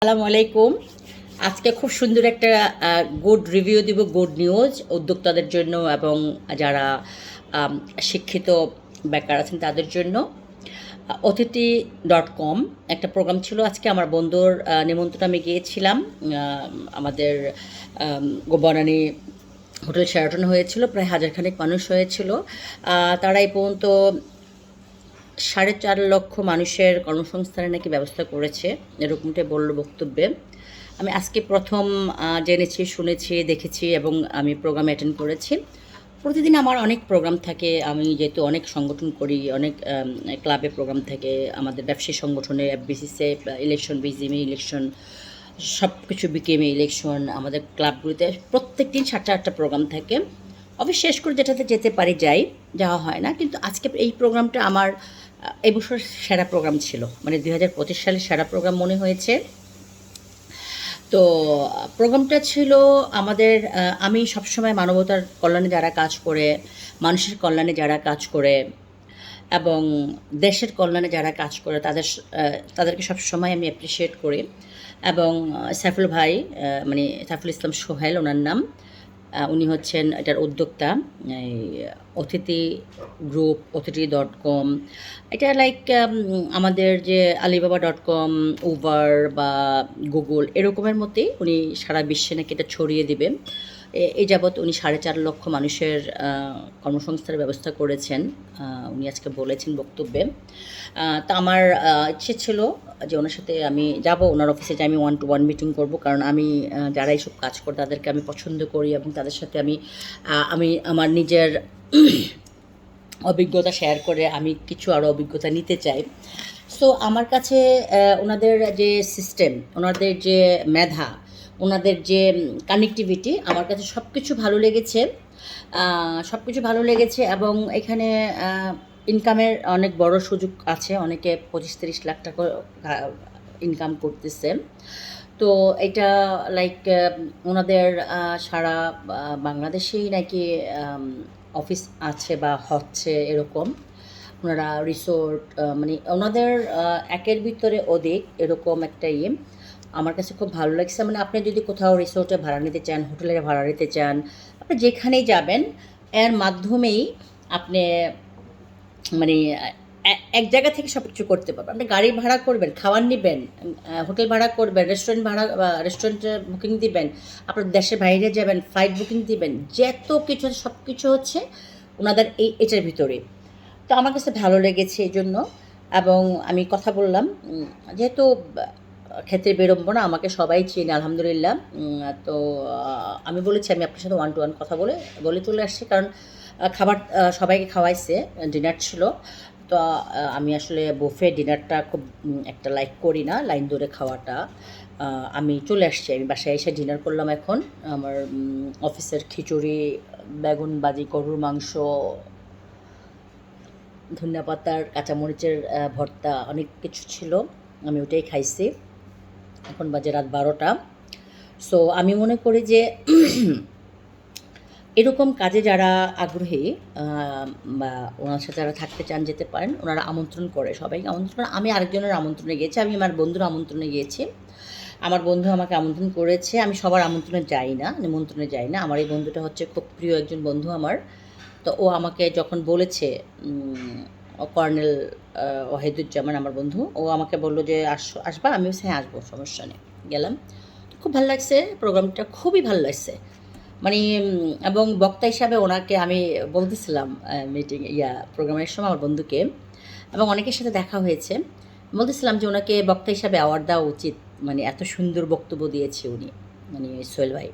আসসালামু আলাইকুম। আজকে খুব সুন্দর একটা গুড রিভিউ দিব, গুড নিউজ উদ্যোক্তাদের জন্য এবং যারা আম, শিক্ষিত বেকার আছেন তাদের জন্য। অতিথি.com একটা প্রোগ্রাম ছিল আজকে। আমার বন্ধুর নিমন্ত্রণে আমি গিয়েছিলাম। আমাদের বনানী হোটেল শেরাটন হয়েছিল, প্রায় হাজারখানেক মানুষ হয়েছিল। তারা এই পর্যন্ত 4.5 লক্ষ মানুষের কর্মসংস্থানের নাকি ব্যবস্থা করেছে, এরকমটাই বলল বক্তব্যে। আমি আজকে প্রথম জেনেছি, শুনেছি, দেখেছি এবং আমি প্রোগ্রাম অ্যাটেন্ড করেছি। প্রতিদিন আমার অনেক প্রোগ্রাম থাকে, আমি যেহেতু অনেক সংগঠন করি, অনেক ক্লাবে প্রোগ্রাম থাকে, আমাদের ব্যবসায়ী সংগঠনে এফবিসিসে ইলেকশন, বিজিএমই ইলেকশন, সব কিছু বিকেএমই ইলেকশন, আমাদের ক্লাবগুলিতে প্রত্যেক দিন 7টা প্রোগ্রাম থাকে। অফিস শেষ করে যেটাতে যেতে পারি যাই, যাওয়া হয় না। কিন্তু আজকে এই প্রোগ্রামটা আমার এবছর সেরা প্রোগ্রাম ছিল, মানে 2025 সালের সেরা প্রোগ্রাম মনে হয়েছে। তো প্রোগ্রামটা ছিল আমাদের, আমি সবসময় মানবতার কল্যাণে যারা কাজ করে, মানুষের কল্যাণে যারা কাজ করে এবং দেশের কল্যাণে যারা কাজ করে তাদেরকে সবসময় আমি অ্যাপ্রিসিয়েট করি। এবং সাইফুল ভাই, মানে সাইফুল ইসলাম সোহেল ওনার নাম, উনি হচ্ছেন এটার উদ্যোক্তা। এই অতিথি গ্রুপ, অতিথি.com, এটা লাইক আমাদের যে alibaba.com, উবার বা গুগল এরকমের মতোই উনি সারা বিশ্বে নাকি এটা ছড়িয়ে দিবেন। এই যাবৎ উনি 4.5 লক্ষ মানুষের কর্মসংস্থানের ব্যবস্থা করেছেন, উনি আজকে বলেছেন বক্তব্যে। তা আমার ইচ্ছে ছিল যে ওনার সাথে আমি যাব, ওনার অফিসে যে আমি 1-to-1 মিটিং করব, কারণ আমি যারা এইসব কাজ করে তাদেরকে আমি পছন্দ করি এবং তাদের সাথে আমি আমি আমার নিজের অভিজ্ঞতা শেয়ার করে আমি কিছু আরও অভিজ্ঞতা নিতে চাই। সো আমার কাছে ওনাদের যে সিস্টেম, ওনাদের যে মেধা, ওনাদের যে কানেক্টিভিটি, আমার কাছে সব কিছু ভালো লেগেছে। সব কিছু ভালো লেগেছে এবং এখানে ইনকামের অনেক বড় সুযোগ আছে। অনেকে 25-30 লাখ টাকা ইনকাম করতেছে। তো এটা লাইক ওনাদের সারা বাংলাদেশেই নাকি অফিস আছে বা হচ্ছে এরকম। ওনারা রিসোর্ট, মানে ওনাদের একের ভিতরে অধিক এরকম একটা ইয়ে আমার কাছে খুব ভালো লাগছে। মানে আপনি যদি কোথাও রিসোর্টে ভাড়া নিতে চান, হোটেলে ভাড়া নিতে চান, আপনি যেখানেই যাবেন এর মাধ্যমেই আপনি মানে এক জায়গা থেকে সব কিছু করতে পারবেন। আপনি গাড়ি ভাড়া করবেন, খাবার নেবেন, হোটেল ভাড়া করবেন, রেস্টুরেন্ট ভাড়া, রেস্টুরেন্টে বুকিং দিবেন, আপনার দেশের বাইরে যাবেন, ফ্লাইট বুকিং দিবেন, যত কিছু সব কিছু হচ্ছে ওনাদের এটার ভিতরে। তো আমার কাছে ভালো লেগেছে এই জন্য। এবং আমি কথা বললাম, যেহেতু ক্ষেত্রে বিড়ম্বনা, আমাকে সবাই চেনে আলহামদুলিল্লাহ। তো আমি বলেছি আমি আপনার সাথে 1-to-1 কথা বলে বলে চলে আসছি, কারণ খাবার সবাইকে খাওয়াইছে, ডিনার ছিল। তো আমি আসলে বুফে ডিনারটা খুব একটা লাইক করি না, লাইন ধরে খাওয়াটা। আমি চলে আসছি, আমি বাসায় এসে ডিনার করলাম এখন। আমার অফিসের খিচুড়ি, বেগুন ভাজি, গরুর মাংস, ধনিয়া পাতার কাঁচামরিচের ভর্তা, অনেক কিছু ছিল, আমি ওটাই খাইছি। এখন বাজে রাত 12টা। সো আমি মনে করি যে এরকম কাজে যারা আগ্রহী বা ওনার সাথে যারা থাকতে চান যেতে পারেন। ওনারা আমন্ত্রণ করে, সবাইকে আমন্ত্রণ করে। আমি আরেকজনের আমন্ত্রণে গিয়েছি, আমি আমার বন্ধুর আমন্ত্রণে গিয়েছি। আমার বন্ধু আমাকে আমন্ত্রণ করেছে, আমি সবার আমন্ত্রণে যাই না, নিমন্ত্রণে যাই না। আমার এই বন্ধুটা হচ্ছে খুব প্রিয় একজন বন্ধু আমার। তো ও আমাকে যখন বলেছে, কর্নেল ওয়াহিদুজ্জামান আমার বন্ধু, ও আমাকে বললো যে আসবা, আমি বলছি হ্যাঁ আসবো, সমস্যা নেই। গেলাম, খুব ভালো লাগছে, প্রোগ্রামটা খুবই ভালো লাগছে। মানে এবং বক্তা হিসাবে ওনাকে আমি বলতেছিলাম মিটিং প্রোগ্রামের সময় আমার বন্ধুকে, এবং অনেকের সাথে দেখা হয়েছে, বলতেছিলাম যে ওনাকে বক্তা হিসাবে অ্যাওয়ার্ড দেওয়া উচিত। মানে এত সুন্দর বক্তব্য দিয়েছে উনি, মানে সোহেল ভাই,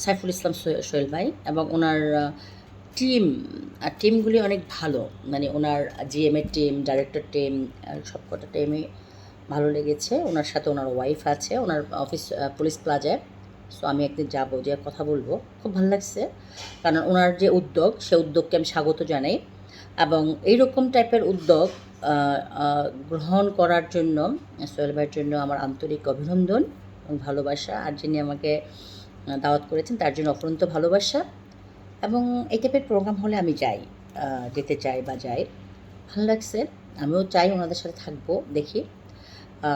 সাইফুল ইসলাম সোহেল ভাই, এবং ওনার টিমগুলি অনেক ভালো। মানে ওনার জিএমের টিম, ডাইরেক্টর টিম, সবকটা টিমই ভালো লেগেছে। ওনার সাথে ওনার ওয়াইফ আছে, ওনার অফিস পুলিশ প্লাজায়। সো আমি একদিন যাবো, যে কথা বলবো, খুব ভালো লাগছে। কারণ ওনার যে উদ্যোগ, সে উদ্যোগকে আমি স্বাগত জানাই। এবং এইরকম টাইপের উদ্যোগ গ্রহণ করার জন্য সোহেল ভাইয়ের জন্য আমার আন্তরিক অভিনন্দন এবং ভালোবাসা। আর যিনি আমাকে দাওয়াত করেছেন তার জন্য অফুরন্ত ভালোবাসা। এবং এই টাইপের প্রোগ্রাম হলে আমি যাই, যেতে চাই বা যাই, ভালো লাগছে। আমিও চাই ওনাদের সাথে থাকবো, দেখি।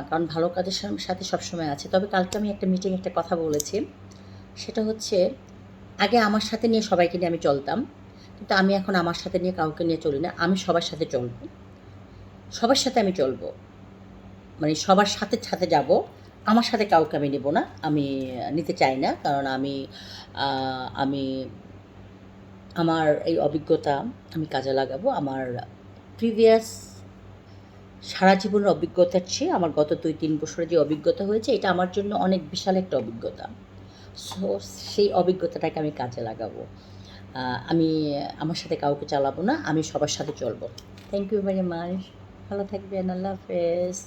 কারণ ভালো কাজের সাথে সবসময় আছে। তবে কালকে আমি একটা মিটিংয়ে একটা কথা বলেছি, সেটা হচ্ছে আগে আমার সাথে নিয়ে সবাইকে নিয়ে আমি চলতাম, কিন্তু আমি এখন আমার সাথে নিয়ে কাউকে নিয়ে চলি না। আমি সবার সাথে চলবো, সবার সাথে আমি চলবো, মানে সবার সাথে সাথে যাব। আমার সাথে কাউকে আমি নেব না, আমি নিতে চাই না। কারণ আমি আমার এই অভিজ্ঞতা আমি কাজে লাগাবো। আমার প্রিভিয়াস সারা জীবনের অভিজ্ঞতার চেয়ে আমার গত ২-৩ বছরের যে অভিজ্ঞতা হয়েছে, এটা আমার জন্য অনেক বিশাল একটা অভিজ্ঞতা। সো সেই অভিজ্ঞতাটাকে আমি কাজে লাগাবো। আমি আমার সাথে কাউকে চালাবো না, আমি সবার সাথে চলবো। Thank you very much. ভালো থাকবেন। আল্লাহ হাফেজ।